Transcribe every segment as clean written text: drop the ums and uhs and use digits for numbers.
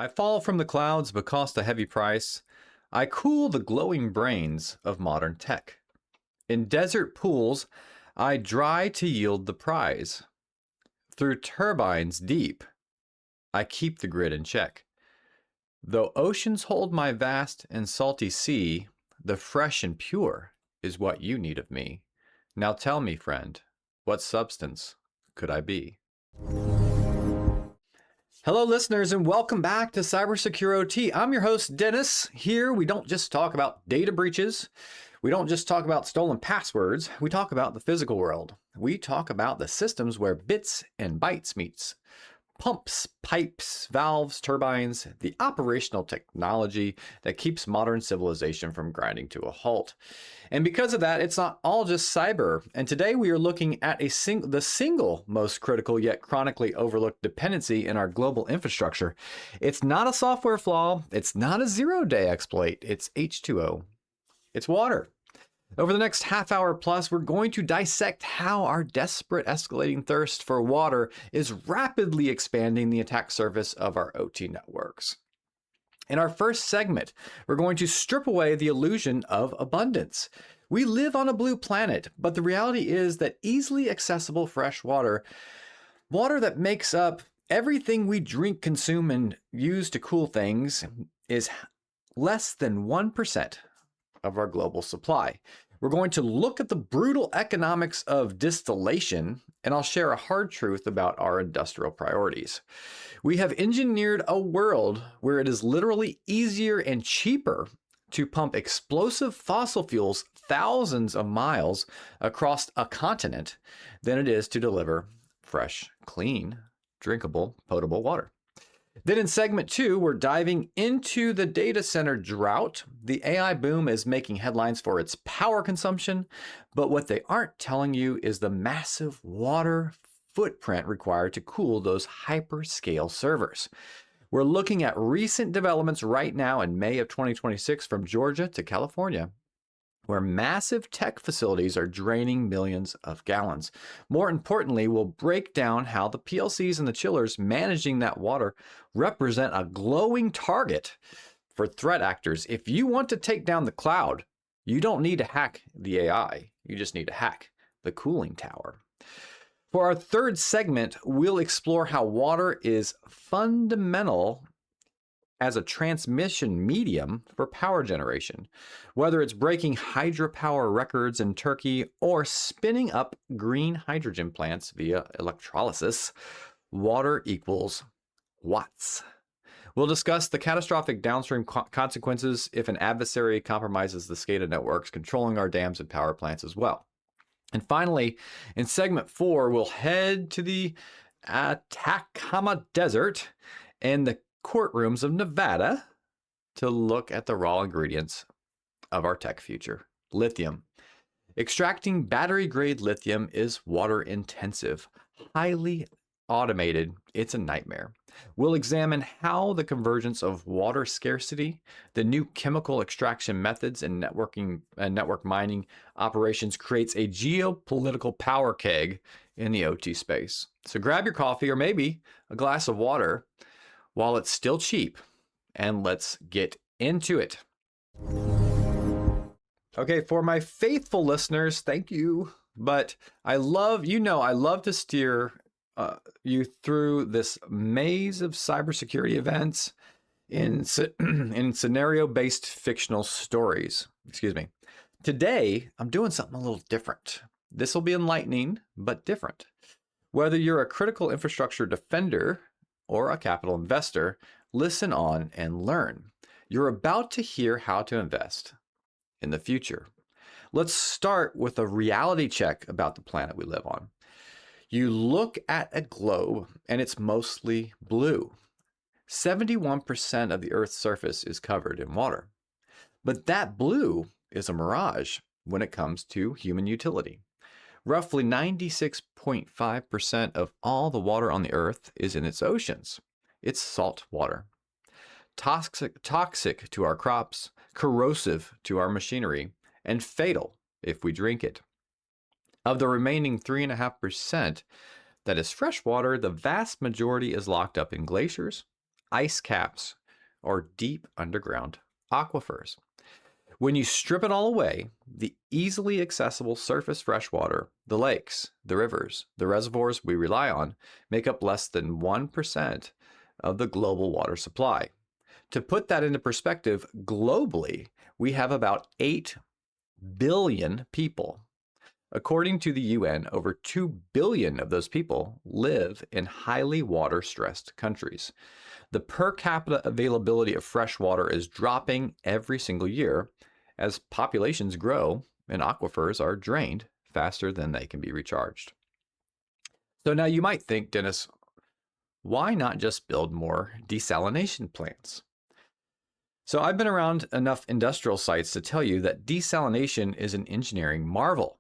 I fall from the clouds but cost a heavy price. I cool the glowing brains of modern tech. In desert pools, I dry to yield the prize. Through turbines deep, I keep the grid in check. Though oceans hold my vast and salty sea, the fresh and pure is what you need of me. Now tell me, friend, what substance could I be? Hello, listeners, and welcome back to CyberSecureOT. I'm your host, Dennis. Here, we don't just talk about data breaches. We don't just talk about stolen passwords. We talk about the physical world. We talk about the systems where bits and bytes meets. Pumps, pipes, valves, turbines, the operational technology that keeps modern civilization from grinding to a halt. And because of that, it's not all just cyber. And today we are looking at the single most critical yet chronically overlooked dependency in our global infrastructure. It's not a software flaw. It's not a zero-day exploit. It's H2O. It's water. Over the next half hour plus, we're going to dissect how our desperate escalating thirst for water is rapidly expanding the attack surface of our OT networks. In our first segment, we're going to strip away the illusion of abundance. We live on a blue planet, but the reality is that easily accessible fresh water that makes up everything we drink, consume, and use to cool things, is less than 1% of our global supply. We're going to look at the brutal economics of distillation, and I'll share a hard truth about our industrial priorities. We have engineered a world where it is literally easier and cheaper to pump explosive fossil fuels thousands of miles across a continent than it is to deliver fresh, clean, drinkable, potable water. Then in segment 2, we're diving into the data center drought. The AI boom is making headlines for its power consumption, but what they aren't telling you is the massive water footprint required to cool those hyperscale servers. We're looking at recent developments right now in May of 2026 from Georgia to California, where massive tech facilities are draining millions of gallons. More importantly, we'll break down how the PLCs and the chillers managing that water represent a glowing target for threat actors. If you want to take down the cloud, you don't need to hack the AI. You just need to hack the cooling tower. For our third segment, we'll explore how water is fundamental as a transmission medium for power generation. Whether it's breaking hydropower records in Turkey or spinning up green hydrogen plants via electrolysis, water equals watts. We'll discuss the catastrophic downstream consequences if an adversary compromises the SCADA networks controlling our dams and power plants as well. And finally, in segment 4, we'll head to the Atacama Desert and the courtrooms of Nevada to look at the raw ingredients of our tech future, lithium. Extracting battery-grade lithium is water-intensive, highly automated. It's a nightmare. We'll examine how the convergence of water scarcity, the new chemical extraction methods, and network mining operations creates a geopolitical power keg in the OT space. So grab your coffee or maybe a glass of water while it's still cheap, and let's get into it. Okay, for my faithful listeners, thank you. But I love to steer you through this maze of cybersecurity events in scenario-based fictional stories. Today, I'm doing something a little different. This will be enlightening, but different. Whether you're a critical infrastructure defender or a capital investor, listen on and learn. You're about to hear how to invest in the future. Let's start with a reality check about the planet we live on. You look at a globe and it's mostly blue. 71% of the Earth's surface is covered in water. But that blue is a mirage when it comes to human utility. Roughly 96.5% of all the water on the Earth is in its oceans. It's salt water. Toxic to our crops, corrosive to our machinery, and fatal if we drink it. Of the remaining 3.5% that is fresh water, the vast majority is locked up in glaciers, ice caps, or deep underground aquifers. When you strip it all away, the easily accessible surface freshwater, the lakes, the rivers, the reservoirs we rely on, make up less than 1% of the global water supply. To put that into perspective, globally, we have about 8 billion people. According to the UN, over 2 billion of those people live in highly water-stressed countries. The per capita availability of fresh water is dropping every single year as populations grow and aquifers are drained faster than they can be recharged. So now you might think, Dennis, why not just build more desalination plants? So I've been around enough industrial sites to tell you that desalination is an engineering marvel,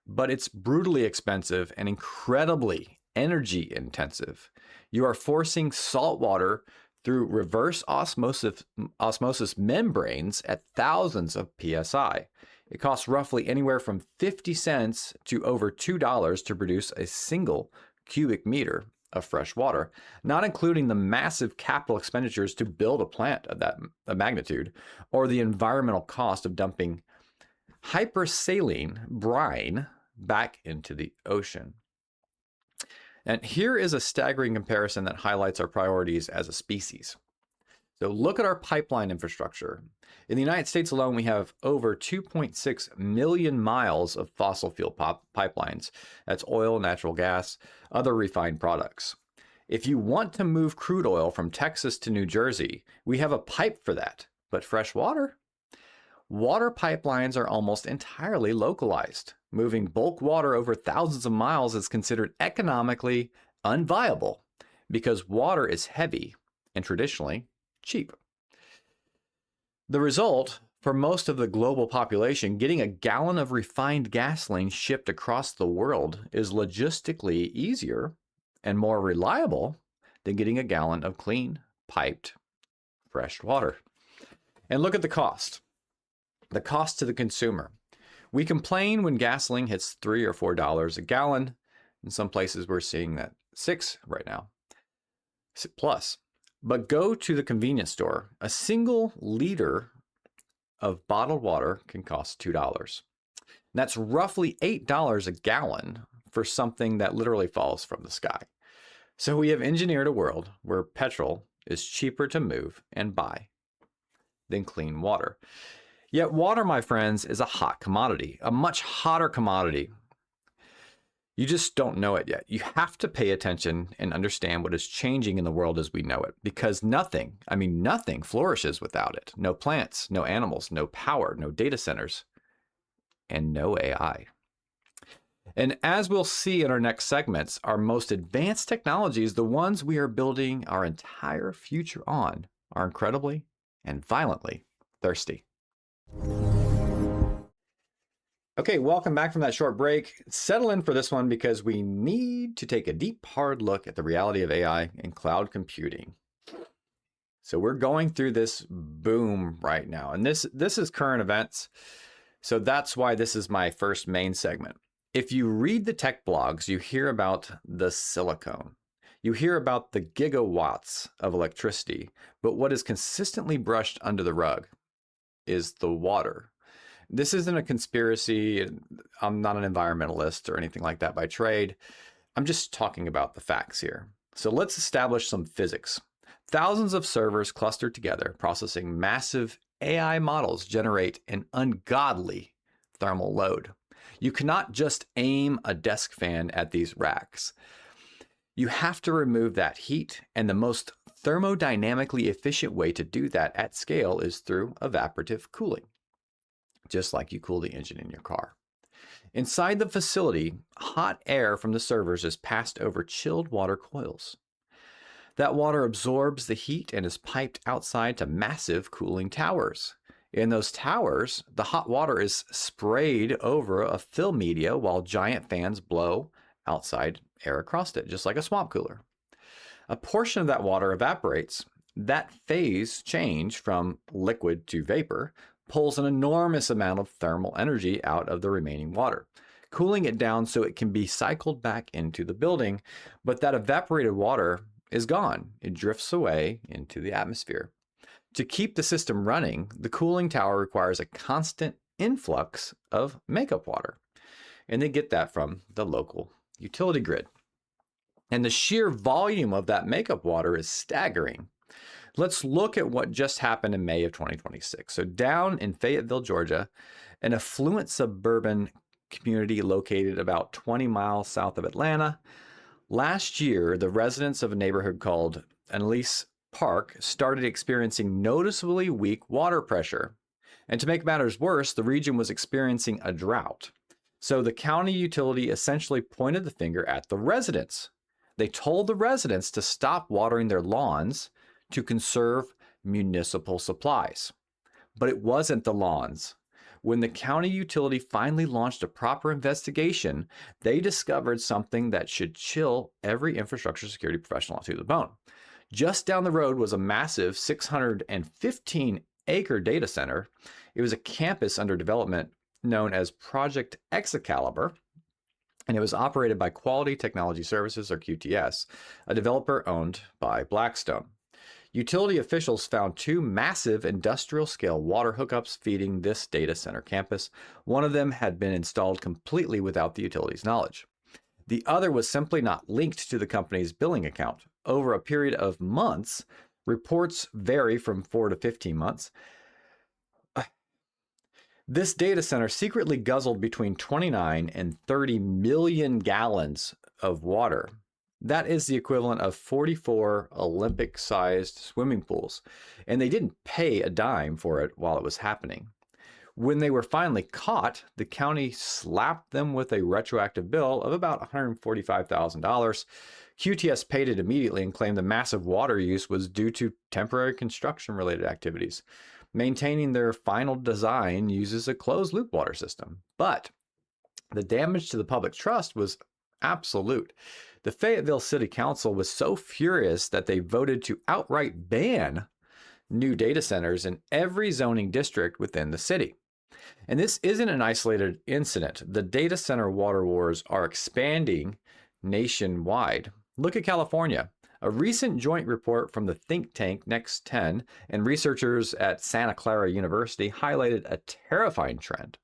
but it's brutally expensive and incredibly energy intensive. You are forcing salt water through reverse osmosis membranes at thousands of psi. It costs roughly anywhere from 50 cents to over $2 to produce a single cubic meter of fresh water, not including the massive capital expenditures to build a plant of that magnitude, or the environmental cost of dumping hypersaline brine back into the ocean. And here is a staggering comparison that highlights our priorities as a species. So look at our pipeline infrastructure. In the United States alone, we have over 2.6 million miles of fossil fuel pipelines. That's oil, natural gas, other refined products. If you want to move crude oil from Texas to New Jersey, we have a pipe for that. But fresh water? Water pipelines are almost entirely localized. Moving bulk water over thousands of miles is considered economically unviable because water is heavy and traditionally cheap. The result, for most of the global population, getting a gallon of refined gasoline shipped across the world is logistically easier and more reliable than getting a gallon of clean, piped, fresh water. And look at the cost. The cost to the consumer. We complain when gasoline hits $3 or $4 a gallon. In some places, we're seeing that $6 right now, plus. But go to the convenience store. A single liter of bottled water can cost $2. That's roughly $8 a gallon for something that literally falls from the sky. So we have engineered a world where petrol is cheaper to move and buy than clean water. Yet water, my friends, is a hot commodity, a much hotter commodity. You just don't know it yet. You have to pay attention and understand what is changing in the world as we know it, because nothing flourishes without it. No plants, no animals, no power, no data centers, and no AI. And as we'll see in our next segments, our most advanced technologies, the ones we are building our entire future on, are incredibly and violently thirsty. Okay, welcome back from that short break. Settle in for this one because we need to take a deep, hard look at the reality of AI and cloud computing. So we're going through this boom right now, and this is current events. So that's why this is my first main segment. If you read the tech blogs, you hear about the silicone. You hear about the gigawatts of electricity, but what is consistently brushed under the rug is the water. This isn't a conspiracy. I'm not an environmentalist or anything like that by trade. I'm just talking about the facts here. So let's establish some physics. Thousands of servers clustered together, processing massive AI models generate an ungodly thermal load. You cannot just aim a desk fan at these racks. You have to remove that heat, and the most thermodynamically efficient way to do that at scale is through evaporative cooling, just like you cool the engine in your car. Inside the facility, hot air from the servers is passed over chilled water coils. That water absorbs the heat and is piped outside to massive cooling towers. In those towers, the hot water is sprayed over a fill media while giant fans blow outside air across it, just like a swamp cooler. A portion of that water evaporates. That phase change from liquid to vapor pulls an enormous amount of thermal energy out of the remaining water, cooling it down so it can be cycled back into the building. But that evaporated water is gone. It drifts away into the atmosphere. To keep the system running, the cooling tower requires a constant influx of makeup water. And they get that from the local utility grid. And the sheer volume of that makeup water is staggering. Let's look at what just happened in May of 2026. So down in Fayetteville, Georgia, an affluent suburban community located about 20 miles south of Atlanta. Last year, the residents of a neighborhood called Annalise Park started experiencing noticeably weak water pressure. And to make matters worse, the region was experiencing a drought. So the county utility essentially pointed the finger at the residents. They told the residents to stop watering their lawns to conserve municipal supplies. But it wasn't the lawns. When the county utility finally launched a proper investigation, they discovered something that should chill every infrastructure security professional to the bone. Just down the road was a massive 615-acre data center. It was a campus under development known as Project Excalibur, and it was operated by Quality Technology Services, or QTS, a developer owned by Blackstone. Utility officials found two massive industrial-scale water hookups feeding this data center campus. One of them had been installed completely without the utility's knowledge. The other was simply not linked to the company's billing account. Over a period of months, reports vary from 4 to 15 months, this data center secretly guzzled between 29 and 30 million gallons of water. That is the equivalent of 44 Olympic-sized swimming pools, and they didn't pay a dime for it while it was happening. When they were finally caught, the county slapped them with a retroactive bill of about $145,000. QTS paid it immediately and claimed the massive water use was due to temporary construction-related activities. Maintaining their final design uses a closed-loop water system, but the damage to the public trust was absolute. The Fayetteville City Council was so furious that they voted to outright ban new data centers in every zoning district within the city. And this isn't an isolated incident. The data center water wars are expanding nationwide. Look at California. A recent joint report from the think tank Next 10 and researchers at Santa Clara University highlighted a terrifying trend.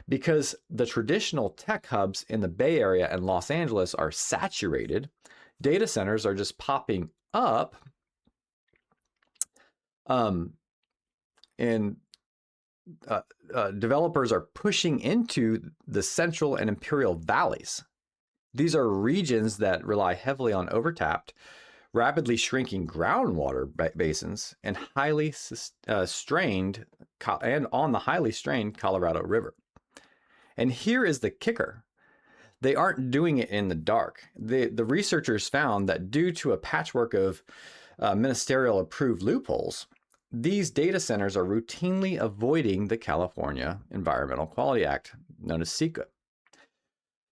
Because the traditional tech hubs in the Bay Area and Los Angeles are saturated, data centers are just popping up developers are pushing into the Central and Imperial Valleys. These are regions that rely heavily on overtapped, rapidly shrinking groundwater basins and highly strained Colorado River. And here is the kicker. They aren't doing it in the dark. The researchers found that due to a patchwork of ministerial approved loopholes, these data centers are routinely avoiding the California Environmental Quality Act, known as CEQA.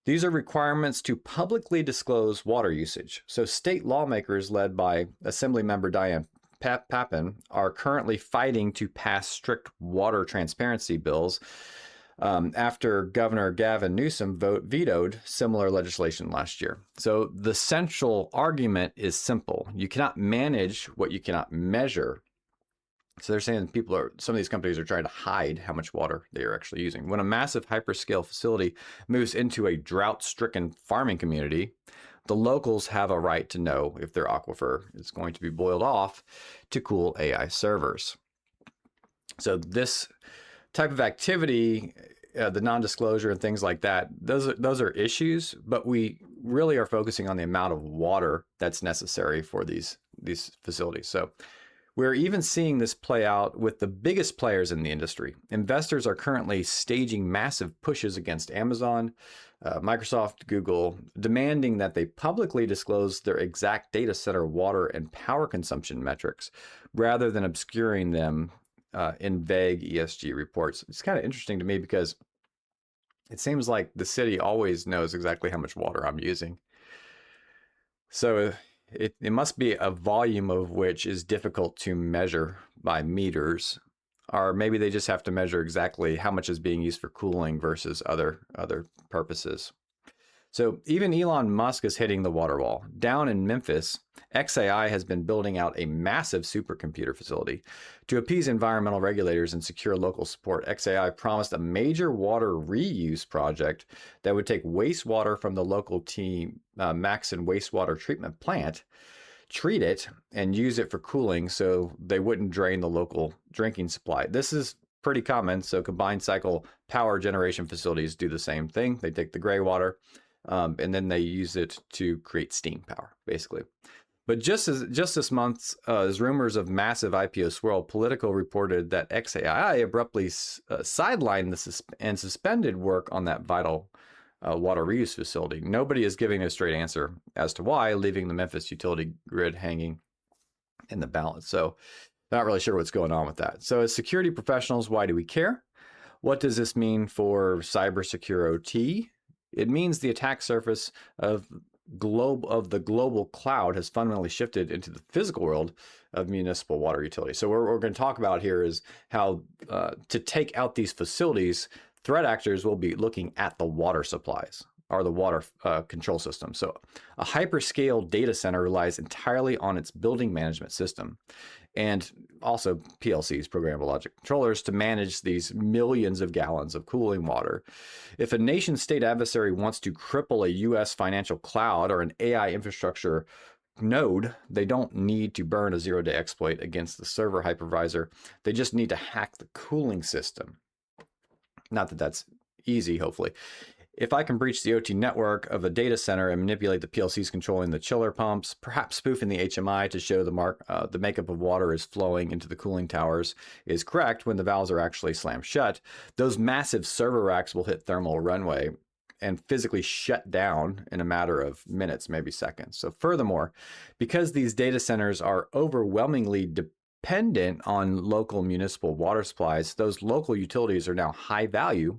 These are requirements to publicly disclose water usage. So state lawmakers led by Assemblymember Diane Papin are currently fighting to pass strict water transparency bills after Governor Gavin Newsom vetoed similar legislation last year. So the central argument is simple. You cannot manage what you cannot measure. So they're saying some of these companies are trying to hide how much water they are actually using. When a massive hyperscale facility moves into a drought-stricken farming community, the locals have a right to know if their aquifer is going to be boiled off to cool AI servers. So this type of activity, the non-disclosure and things like that, those are issues, but we really are focusing on the amount of water that's necessary for these facilities. So we're even seeing this play out with the biggest players in the industry. Investors are currently staging massive pushes against Amazon, Microsoft, Google, demanding that they publicly disclose their exact data center water and power consumption metrics rather than obscuring them in vague ESG reports. It's kind of interesting to me because it seems like the city always knows exactly how much water I'm using. So it must be a volume of which is difficult to measure by meters, or maybe they just have to measure exactly how much is being used for cooling versus other purposes. So even Elon Musk is hitting the water wall. Down in Memphis, XAI has been building out a massive supercomputer facility. To appease environmental regulators and secure local support, XAI promised a major water reuse project that would take wastewater from the local Maxon wastewater treatment plant, treat it, and use it for cooling so they wouldn't drain the local drinking supply. This is pretty common. So combined cycle power generation facilities do the same thing. They take the gray water, and then they use it to create steam power, basically. But just this month, as rumors of massive IPO swirl, Politico reported that XAI abruptly sidelined and suspended work on that vital water reuse facility. Nobody is giving a straight answer as to why, leaving the Memphis utility grid hanging in the balance. So not really sure what's going on with that. So as security professionals, why do we care? What does this mean for CyberSecureOT? It means the attack surface of the global cloud has fundamentally shifted into the physical world of municipal water utilities. So what we're going to talk about here is how to take out these facilities, threat actors will be looking at the water supplies or the water control system. So a hyperscale data center relies entirely on its building management system and also PLCs, programmable logic controllers, to manage these millions of gallons of cooling water. If a nation state adversary wants to cripple a US financial cloud or an AI infrastructure node, they don't need to burn a zero-day exploit against the server hypervisor. They just need to hack the cooling system. Not that that's easy, hopefully. If I can breach the OT network of a data center and manipulate the PLCs controlling the chiller pumps, perhaps spoofing the HMI to show the makeup of water is flowing into the cooling towers is correct when the valves are actually slammed shut, those massive server racks will hit thermal runaway and physically shut down in a matter of minutes, maybe seconds. So furthermore, because these data centers are overwhelmingly dependent on local municipal water supplies, those local utilities are now high value,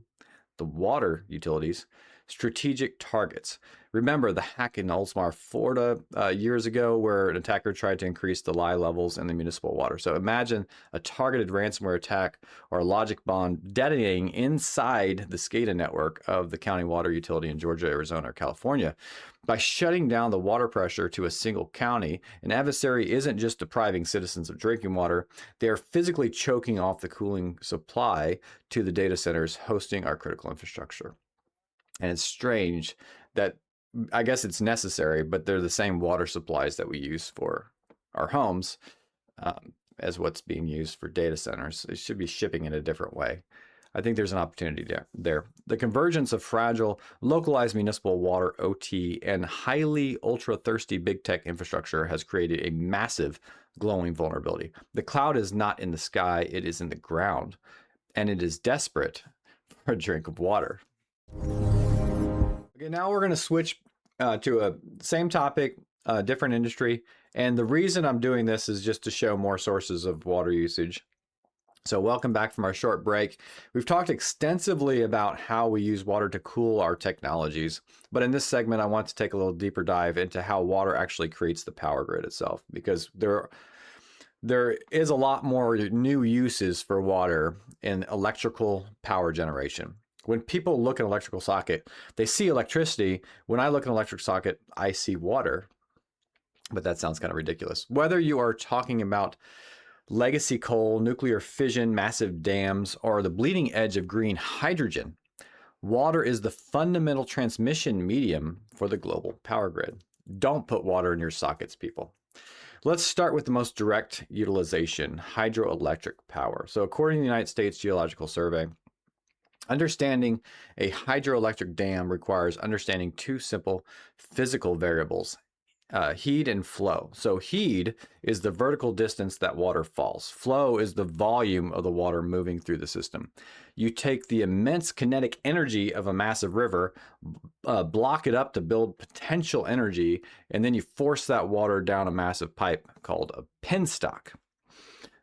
the water utilities, strategic targets. Remember the hack in Oldsmar, Florida years ago where an attacker tried to increase the lye levels in the municipal water. So imagine a targeted ransomware attack or a logic bomb detonating inside the SCADA network of the county water utility in Georgia, Arizona, or California. By shutting down the water pressure to a single county, an adversary isn't just depriving citizens of drinking water, they are physically choking off the cooling supply to the data centers hosting our critical infrastructure. And it's strange that, I guess it's necessary, but they're the same water supplies that we use for our homes as what's being used for data centers. It should be shipping in a different way. I think there's an opportunity there. The convergence of fragile, localized municipal water, OT, and highly ultra-thirsty big tech infrastructure has created a massive glowing vulnerability. The cloud is not in the sky, it is in the ground, and it is desperate for a drink of water. Okay, now we're going to switch to a same topic, different industry. And the reason I'm doing this is just to show more sources of water usage. So welcome back from our short break. We've talked extensively about how we use water to cool our technologies. But in this segment, I want to take a little deeper dive into how water actually creates the power grid itself, because there is a lot more new uses for water in electrical power generation. When people look at an electrical socket, they see electricity. When I look at an electric socket, I see water. But that sounds kind of ridiculous. Whether you are talking about legacy coal, nuclear fission, massive dams, or the bleeding edge of green hydrogen, water is the fundamental transmission medium for the global power grid. Don't put water in your sockets, people. Let's start with the most direct utilization, hydroelectric power. So according to the United States Geological Survey, understanding a hydroelectric dam requires understanding two simple physical variables, head and flow. So head is the vertical distance that water falls. Flow is the volume of the water moving through the system. You take the immense kinetic energy of a massive river, block it up to build potential energy, and then you force that water down a massive pipe called a penstock.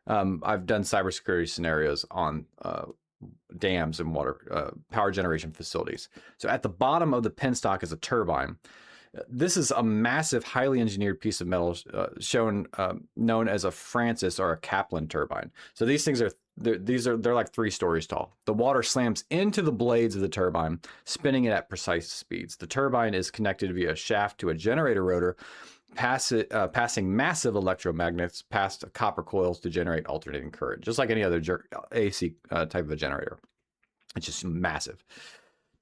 I've done cybersecurity scenarios on dams and water power generation facilities. So at the bottom of the penstock is a turbine. This is a massive, highly engineered piece of metal known as a Francis or a Kaplan turbine. So these things are they're like 3 stories tall. The water slams into the blades of the turbine, spinning it at precise speeds. The turbine is connected via a shaft to a generator rotor, passing massive electromagnets past copper coils to generate alternating current, just like any other AC type of a generator. It's just massive.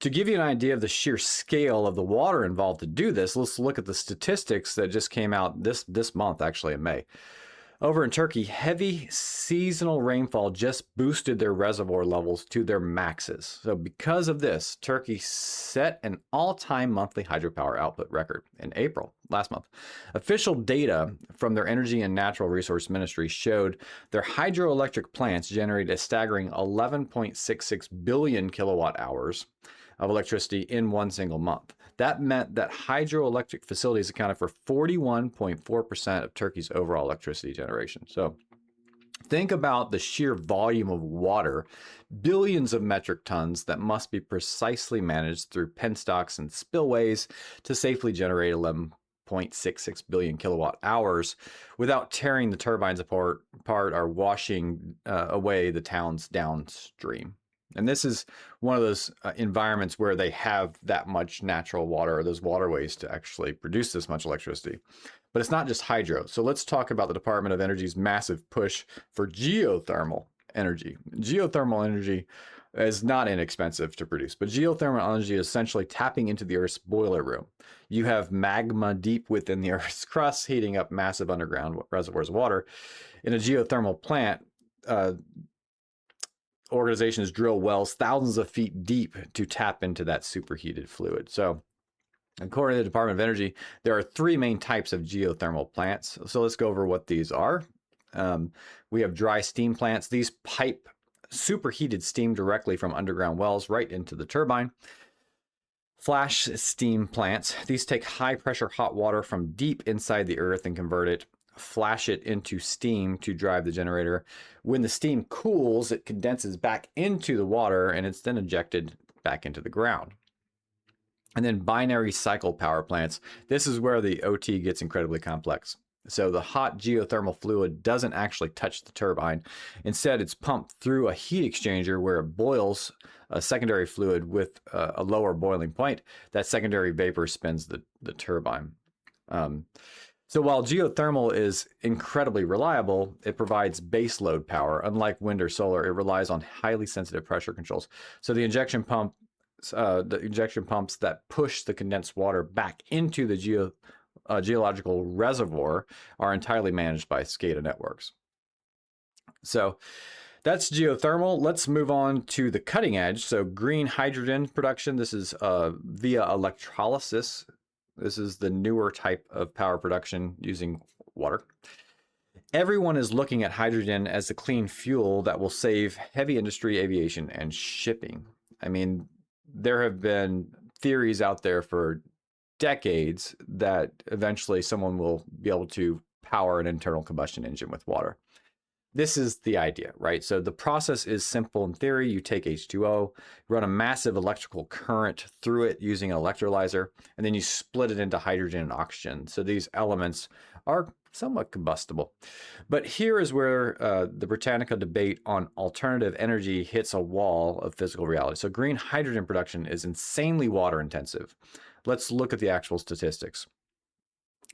To give you an idea of the sheer scale of the water involved to do this, let's look at the statistics that just came out this month, actually in May. Over in Turkey, heavy seasonal rainfall just boosted their reservoir levels to their maxes. So because of this, Turkey set an all-time monthly hydropower output record in April, last month. Official data from their Energy and Natural Resource Ministry showed their hydroelectric plants generated a staggering 11.66 billion kilowatt hours of electricity in one single month. That meant that hydroelectric facilities accounted for 41.4% of Turkey's overall electricity generation. So think about the sheer volume of water, billions of metric tons that must be precisely managed through penstocks and spillways to safely generate 11.66 billion kilowatt hours without tearing the turbines apart or washing away the towns downstream. And this is one of those environments where they have that much natural water or those waterways to actually produce this much electricity. But it's not just hydro. So let's talk about the Department of Energy's massive push for geothermal energy. Geothermal energy is not inexpensive to produce, but geothermal energy is essentially tapping into the Earth's boiler room. You have magma deep within the Earth's crust heating up massive underground reservoirs of water. In a geothermal plant, organizations drill wells thousands of feet deep to tap into that superheated fluid. So according to the Department of Energy, there are 3 main types of geothermal plants. So let's go over what these are. We have dry steam plants. These pipe superheated steam directly from underground wells right into the turbine. Flash steam plants. These take high pressure hot water from deep inside the earth and convert it, flash it into steam to drive the generator. When the steam cools, it condenses back into the water and it's then injected back into the ground. And then binary cycle power plants. This is where the OT gets incredibly complex. So the hot geothermal fluid doesn't actually touch the turbine. Instead, it's pumped through a heat exchanger where it boils a secondary fluid with a lower boiling point. That secondary vapor spins the turbine. So while geothermal is incredibly reliable, it provides base load power. Unlike wind or solar, it relies on highly sensitive pressure controls. So the injection pumps that push the condensed water back into the geological reservoir are entirely managed by SCADA networks. So that's geothermal. Let's move on to the cutting edge. So green hydrogen production. This is via electrolysis. This is the newer type of power production using water. Everyone is looking at hydrogen as the clean fuel that will save heavy industry, aviation, and shipping. I mean, there have been theories out there for decades that eventually someone will be able to power an internal combustion engine with water. This is the idea, right? So the process is simple in theory. You take H2O, run a massive electrical current through it using an electrolyzer, and then you split it into hydrogen and oxygen. So these elements are somewhat combustible. But here is where the Britannica debate on alternative energy hits a wall of physical reality. So green hydrogen production is insanely water intensive. Let's look at the actual statistics.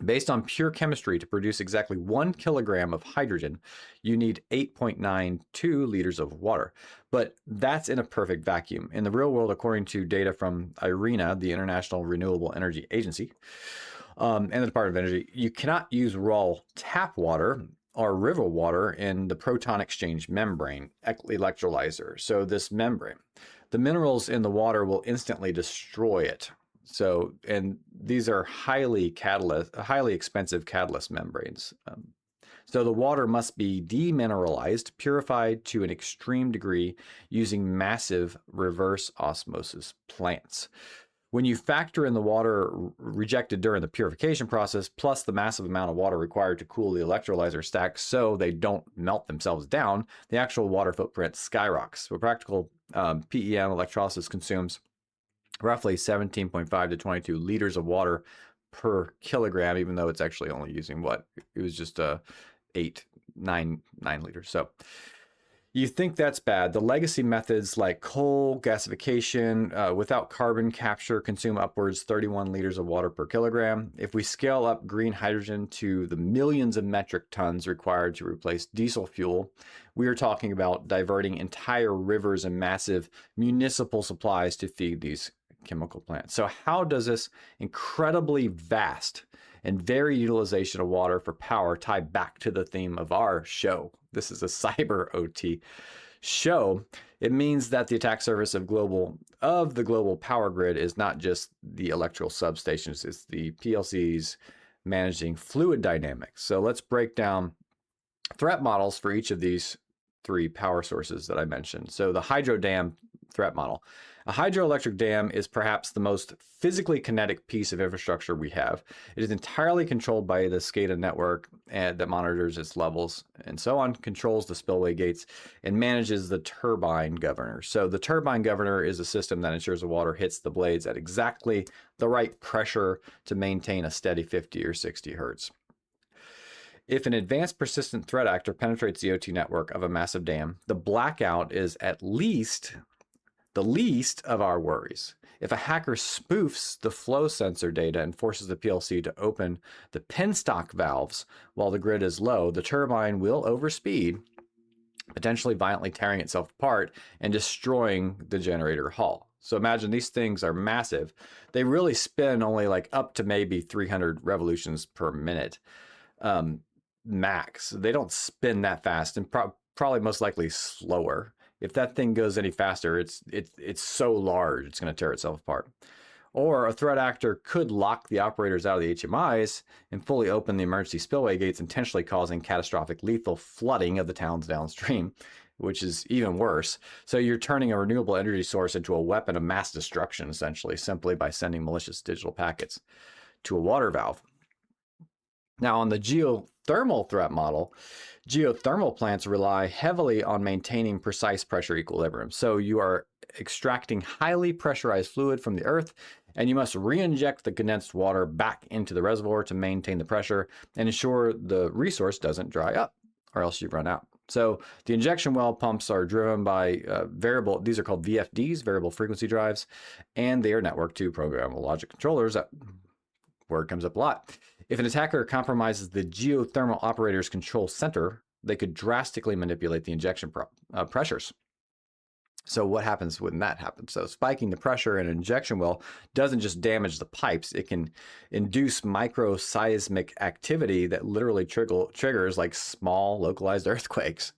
Based on pure chemistry, to produce exactly 1 kilogram of hydrogen, you need 8.92 liters of water. But that's in a perfect vacuum. In the real world, according to data from IRENA, the International Renewable Energy Agency, and the Department of Energy, you cannot use raw tap water or river water in the proton exchange membrane electrolyzer. So this membrane, the minerals in the water will instantly destroy it. So, and these are highly expensive catalyst membranes. So the water must be demineralized, purified to an extreme degree using massive reverse osmosis plants. When you factor in the water rejected during the purification process, plus the massive amount of water required to cool the electrolyzer stack so they don't melt themselves down, the actual water footprint skyrockets. So practical PEM electrolysis consumes roughly 17.5 to 22 liters of water per kilogram, even though it's actually only using it was just 9 liters. So You think that's bad. The legacy methods like coal gasification without carbon capture consume upwards 31 liters of water per kilogram. If we scale up green hydrogen to the millions of metric tons required to replace diesel fuel, we are talking about diverting entire rivers and massive municipal supplies to feed these chemical plants. So how does this incredibly vast and varied utilization of water for power tie back to the theme of our show? This is a cyber OT show. It means that the attack surface of the global power grid is not just the electrical substations, it's the PLCs managing fluid dynamics. So let's break down threat models for each of these three power sources that I mentioned. So the hydro dam threat model. A hydroelectric dam is perhaps the most physically kinetic piece of infrastructure we have. It is entirely controlled by the SCADA network that monitors its levels and so on, controls the spillway gates, and manages the turbine governor. So the turbine governor is a system that ensures the water hits the blades at exactly the right pressure to maintain a steady 50 or 60 hertz. If an advanced persistent threat actor penetrates the OT network of a massive dam, the blackout is at least the least of our worries. If a hacker spoofs the flow sensor data and forces the PLC to open the penstock valves while the grid is low, the turbine will overspeed, potentially violently tearing itself apart and destroying the generator hull. So imagine these things are massive. They really spin only like up to maybe 300 revolutions per minute max. They don't spin that fast, and probably most likely slower. If that thing goes any faster, it's so large, it's going to tear itself apart. Or a threat actor could lock the operators out of the HMIs and fully open the emergency spillway gates, intentionally causing catastrophic lethal flooding of the towns downstream, which is even worse. So you're turning a renewable energy source into a weapon of mass destruction, essentially, simply by sending malicious digital packets to a water valve. Now, on the geothermal threat model, geothermal plants rely heavily on maintaining precise pressure equilibrium. So you are extracting highly pressurized fluid from the earth, and you must re-inject the condensed water back into the reservoir to maintain the pressure and ensure the resource doesn't dry up, or else you run out. So the injection well pumps are driven by these are called VFDs, variable frequency drives, and they are networked to programmable logic controllers. That word comes up a lot. If an attacker compromises the geothermal operator's control center, they could drastically manipulate the injection pressures. So what happens when that happens? So spiking the pressure in an injection well doesn't just damage the pipes, it can induce microseismic activity that literally triggers like small localized earthquakes.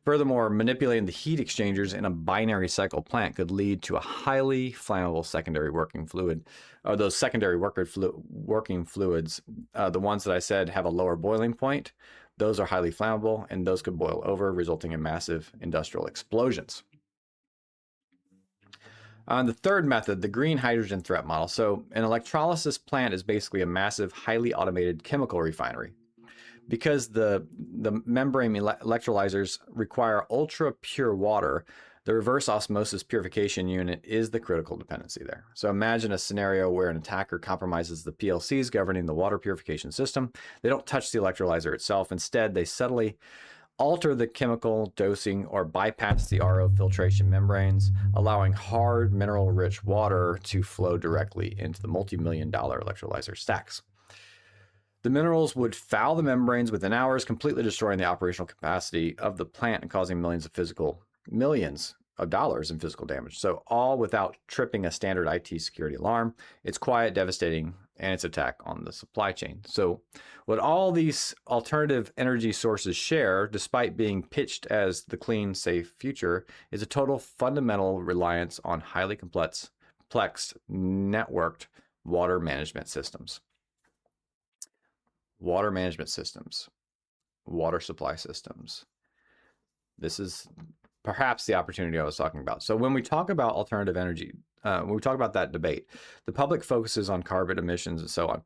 Furthermore, manipulating the heat exchangers in a binary cycle plant could lead to a highly flammable secondary working fluid. Those secondary working fluids, the ones that I said have a lower boiling point, those are highly flammable, and those could boil over, resulting in massive industrial explosions. On the third method, the green hydrogen threat model. So an electrolysis plant is basically a massive, highly automated chemical refinery. Because the membrane electrolyzers require ultra pure water, the reverse osmosis purification unit is the critical dependency there. So imagine a scenario where an attacker compromises the PLCs governing the water purification system. They don't touch the electrolyzer itself. Instead, they subtly alter the chemical dosing or bypass the RO filtration membranes, allowing hard mineral-rich water to flow directly into the multi-million-dollar electrolyzer stacks. The minerals would foul the membranes within hours, completely destroying the operational capacity of the plant and causing millions of dollars in physical damage. So all without tripping a standard IT security alarm. It's quiet, devastating, and it's attack on the supply chain. So what all these alternative energy sources share, despite being pitched as the clean, safe future, is a total fundamental reliance on highly complex, networked water management systems. Water management systems, water supply systems. This is perhaps the opportunity I was talking about. So when we talk about alternative energy, when we talk about that debate, the public focuses on carbon emissions and so on.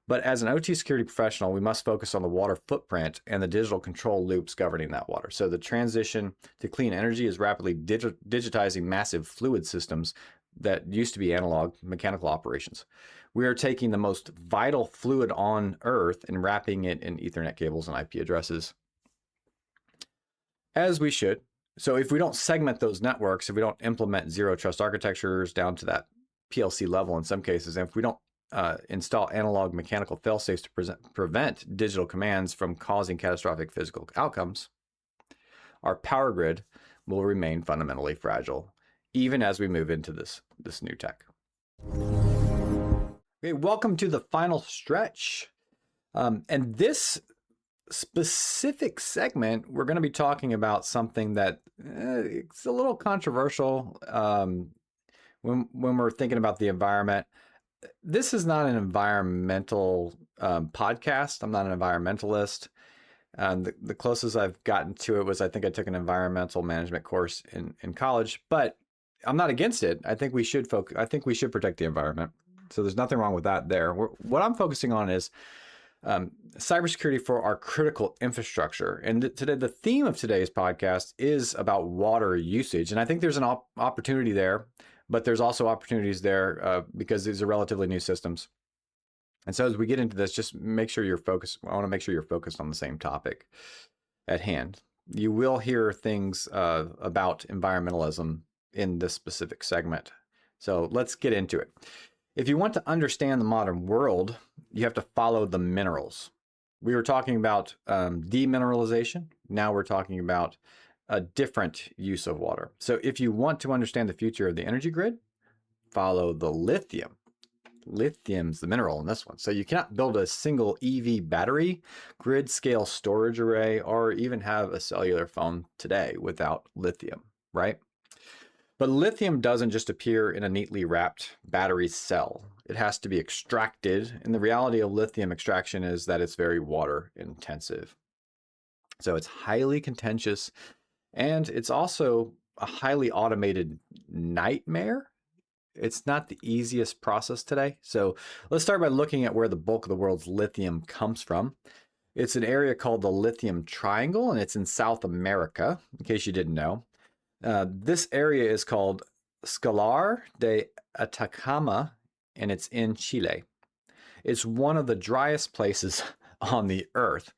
But as an OT security professional, we must focus on the water footprint and the digital control loops governing that water. So the transition to clean energy is rapidly digitizing massive fluid systems that used to be analog mechanical operations. We are taking the most vital fluid on Earth and wrapping it in Ethernet cables and IP addresses, as we should. So if we don't segment those networks, if we don't implement zero trust architectures down to that PLC level in some cases, and if we don't install analog mechanical fail-safes to prevent digital commands from causing catastrophic physical outcomes, our power grid will remain fundamentally fragile, even as we move into this new tech. Okay, welcome to the final stretch. And this specific segment, we're going to be talking about something that it's a little controversial when we're thinking about the environment. This is not an environmental podcast. I'm not an environmentalist. The closest I've gotten to it was I think I took an environmental management course in college, but I'm not against it. I think we should protect the environment. So there's nothing wrong with that there. What I'm focusing on is cybersecurity for our critical infrastructure. And today, the theme of today's podcast is about water usage. And I think there's an opportunity there, but there's also opportunities there because these are relatively new systems. And so as we get into this, just make sure you're focused. I want to make sure you're focused on the same topic at hand. You will hear things about environmentalism in this specific segment. So let's get into it. If you want to understand the modern world, you have to follow the minerals. We were talking about demineralization. Now we're talking about a different use of water. So if you want to understand the future of the energy grid, follow the lithium. Lithium's the mineral in this one. So you cannot build a single EV battery, grid scale storage array, or even have a cellular phone today without lithium, right? But lithium doesn't just appear in a neatly wrapped battery cell. It has to be extracted. And the reality of lithium extraction is that it's very water intensive. So it's highly contentious, and it's also a highly automated nightmare. It's not the easiest process today. So let's start by looking at where the bulk of the world's lithium comes from. It's an area called the Lithium Triangle, and it's in South America, in case you didn't know. This area is called Salar de Atacama, and it's in Chile. It's one of the driest places on the earth.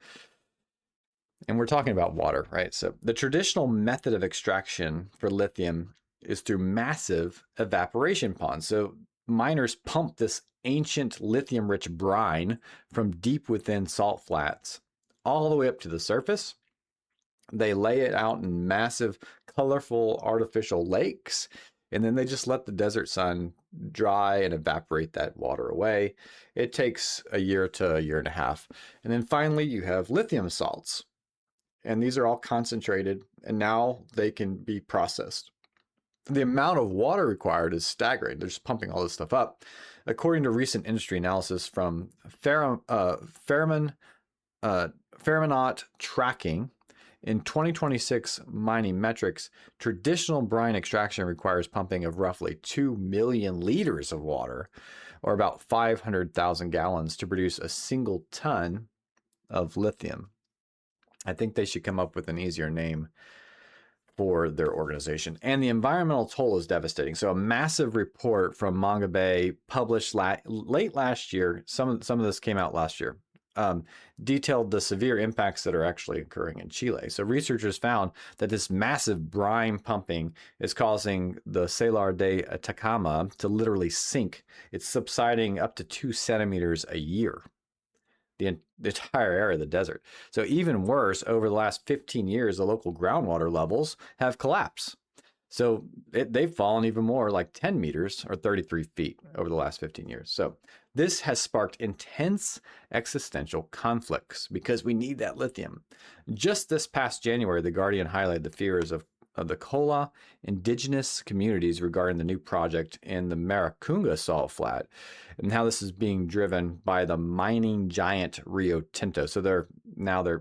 And we're talking about water, right? So the traditional method of extraction for lithium is through massive evaporation ponds. So miners pump this ancient lithium-rich brine from deep within salt flats all the way up to the surface. They lay it out in massive, colorful, artificial lakes, and then they just let the desert sun dry and evaporate that water away. It takes a year to a year and a half. And then finally, you have lithium salts. And these are all concentrated, and now they can be processed. The amount of water required is staggering. They're just pumping all this stuff up. According to recent industry analysis from Ferronaut Tracking, in 2026 mining metrics, traditional brine extraction requires pumping of roughly 2 million liters of water, or about 500,000 gallons, to produce a single ton of lithium. I think they should come up with an easier name for their organization. And the environmental toll is devastating. So a massive report from Manga Bay published late last year, some of this came out last year, detailed the severe impacts that are actually occurring in Chile. So researchers found that this massive brine pumping is causing the Salar de Atacama to literally sink. It's subsiding up to 2 centimeters a year, the entire area of the desert. So even worse, over the last 15 years, the local groundwater levels have collapsed. So they've fallen even more, like 10 meters or 33 feet over the last 15 years. So this has sparked intense existential conflicts because we need that lithium. Just this past January, The Guardian highlighted the fears of the Kola indigenous communities regarding the new project in the Maracunga salt flat and how this is being driven by the mining giant Rio Tinto. So they're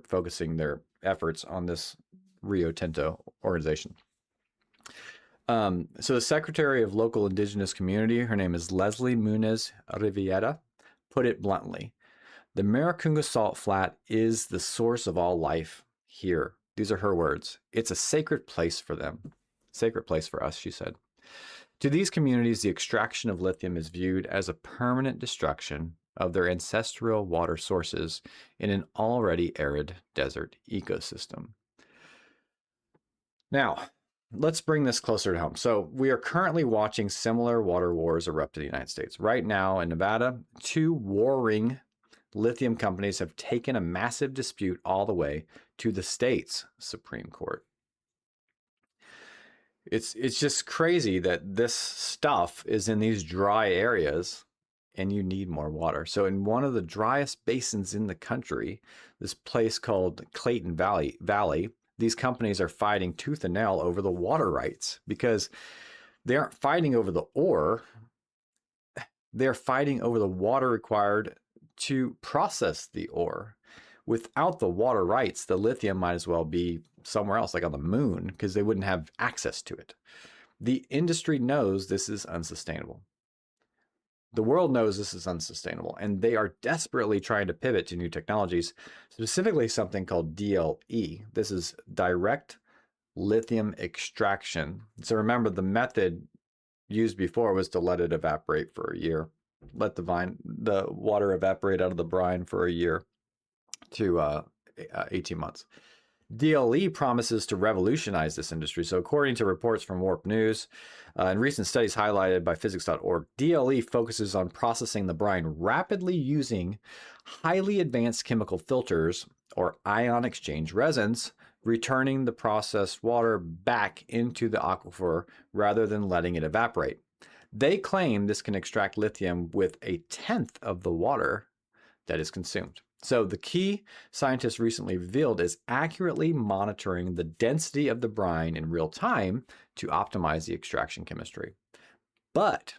focusing their efforts on this Rio Tinto organization. So the Secretary of Local Indigenous Community, her name is Leslie Munez Riviera, put it bluntly: the Maracunga salt flat is the source of all life here. These are her words. It's a sacred place for them. Sacred place for us, she said. To these communities, the extraction of lithium is viewed as a permanent destruction of their ancestral water sources in an already arid desert ecosystem. Now, let's bring this closer to home. So we are currently watching similar water wars erupt in the United States. Right now in Nevada, two warring lithium companies have taken a massive dispute all the way to the state's Supreme Court. It's just crazy that this stuff is in these dry areas and you need more water. So in one of the driest basins in the country, this place called Clayton Valley, these companies are fighting tooth and nail over the water rights because they aren't fighting over the ore. They're fighting over the water required to process the ore. Without the water rights, the lithium might as well be somewhere else, like on the moon, because they wouldn't have access to it. The industry knows this is unsustainable. The world knows this is unsustainable, and they are desperately trying to pivot to new technologies, specifically something called DLE. This is direct lithium extraction. So remember, the method used before was to let it evaporate for a year, let the water evaporate out of the brine for a year to 18 months. DLE promises to revolutionize this industry. So according to reports from Warp News and recent studies highlighted by physics.org, DLE focuses on processing the brine rapidly using highly advanced chemical filters or ion exchange resins, returning the processed water back into the aquifer rather than letting it evaporate. They claim this can extract lithium with 1/10 of the water that is consumed. So the key scientists recently revealed is accurately monitoring the density of the brine in real time to optimize the extraction chemistry. But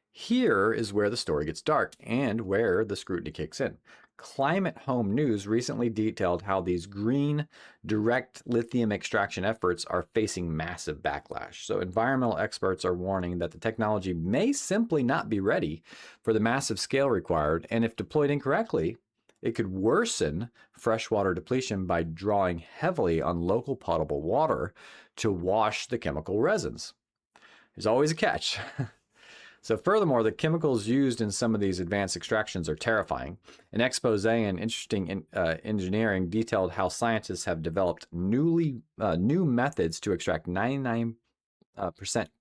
here is where the story gets dark and where the scrutiny kicks in. Climate Home News recently detailed how these green direct lithium extraction efforts are facing massive backlash. So environmental experts are warning that the technology may simply not be ready for the massive scale required, and if deployed incorrectly, it could worsen freshwater depletion by drawing heavily on local potable water to wash the chemical resins. There's always a catch. So furthermore, the chemicals used in some of these advanced extractions are terrifying. An expose in interesting engineering detailed how scientists have developed new methods to extract 99%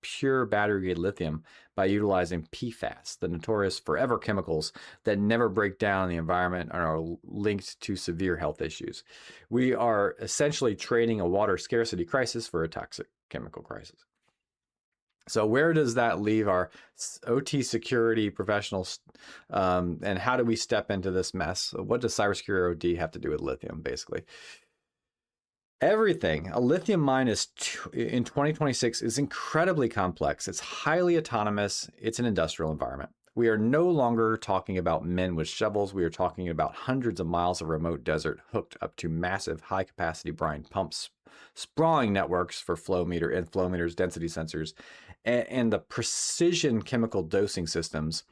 pure battery-grade lithium by utilizing PFAS, the notorious forever chemicals that never break down in the environment and are linked to severe health issues. We are essentially trading a water scarcity crisis for a toxic chemical crisis. So where does that leave our OT security professionals, and how do we step into this mess? What does CyberSecureOT have to do with lithium, basically? Everything. A lithium mine in 2026 is incredibly complex. It's highly autonomous. It's an industrial environment. We are no longer talking about men with shovels. We are talking about hundreds of miles of remote desert hooked up to massive high-capacity brine pumps, sprawling networks for flow meters, density sensors, and the precision chemical dosing systems,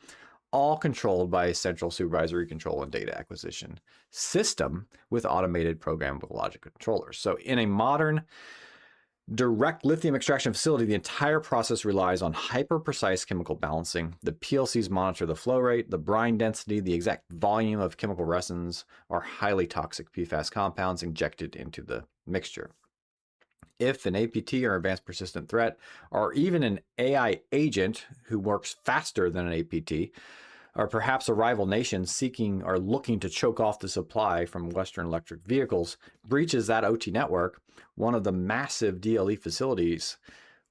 all controlled by a central supervisory control and data acquisition system with automated programmable logic controllers. So in a modern direct lithium extraction facility, the entire process relies on hyper-precise chemical balancing. The PLCs monitor the flow rate, the brine density, the exact volume of chemical resins or highly toxic PFAS compounds injected into the mixture. If an APT or advanced persistent threat, or even an AI agent who works faster than an APT, or perhaps a rival nation seeking or looking to choke off the supply from Western electric vehicles, breaches that OT network, one of the massive DLE facilities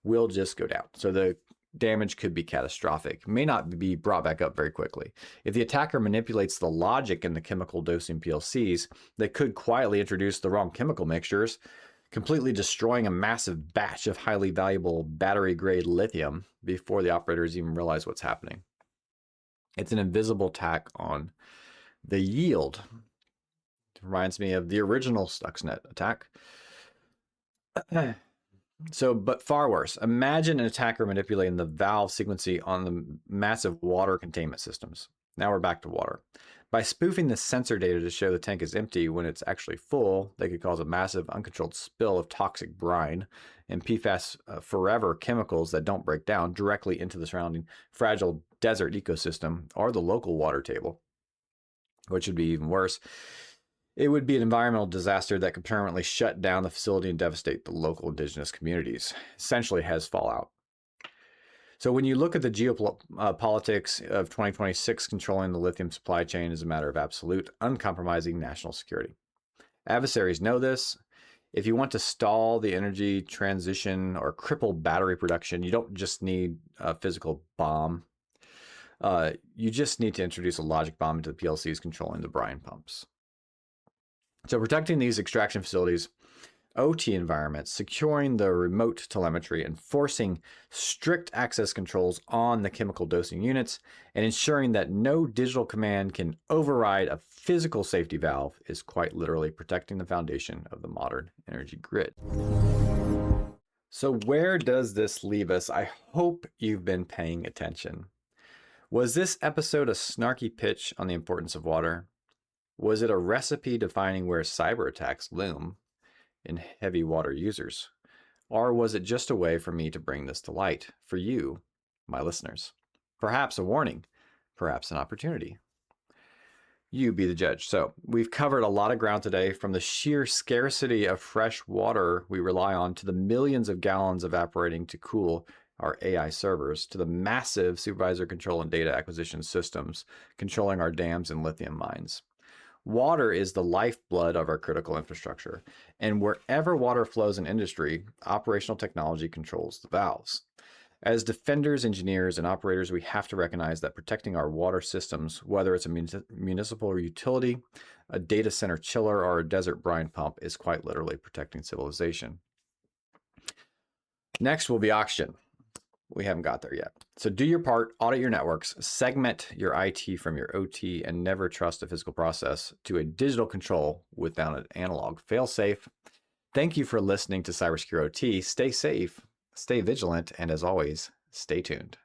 will just go down. So the damage could be catastrophic, may not be brought back up very quickly. If the attacker manipulates the logic in the chemical dosing PLCs, they could quietly introduce the wrong chemical mixtures, completely destroying a massive batch of highly valuable battery-grade lithium before the operators even realize what's happening. It's an invisible attack on the yield. It reminds me of the original Stuxnet attack. But far worse. Imagine an attacker manipulating the valve sequencing on the massive water containment systems. Now we're back to water. By spoofing the sensor data to show the tank is empty when it's actually full, they could cause a massive uncontrolled spill of toxic brine and PFAS forever chemicals that don't break down directly into the surrounding fragile desert ecosystem or the local water table, which would be even worse. It would be an environmental disaster that could permanently shut down the facility and devastate the local indigenous communities, essentially has fallout. So when you look at the geopolitics of 2026, controlling the lithium supply chain is a matter of absolute, uncompromising national security. Adversaries know this. If you want to stall the energy transition or cripple battery production, you don't just need a physical bomb. You just need to introduce a logic bomb into the PLCs controlling the brine pumps. So protecting these extraction facilities, OT environments, securing the remote telemetry, enforcing strict access controls on the chemical dosing units, and ensuring that no digital command can override a physical safety valve is quite literally protecting the foundation of the modern energy grid. So where does this leave us? I hope you've been paying attention. Was this episode a snarky pitch on the importance of water? Was it a recipe defining where cyber attacks loom in heavy water users? Or was it just a way for me to bring this to light for you, my listeners? Perhaps a warning, perhaps an opportunity. You be the judge. So we've covered a lot of ground today, from the sheer scarcity of fresh water we rely on to the millions of gallons evaporating to cool our AI servers, to the massive supervisor control and data acquisition systems controlling our dams and lithium mines. Water is the lifeblood of our critical infrastructure, and wherever water flows in industry, operational technology controls the valves. As defenders, engineers, and operators, we have to recognize that protecting our water systems, whether it's a municipal utility, a data center chiller, or a desert brine pump, is quite literally protecting civilization. Next will be oxygen. We haven't got there yet. So do your part, audit your networks, segment your IT from your OT, and never trust a physical process to a digital control without an analog fail-safe. Thank you for listening to CyberSecureOT. Stay safe, stay vigilant, and as always, stay tuned.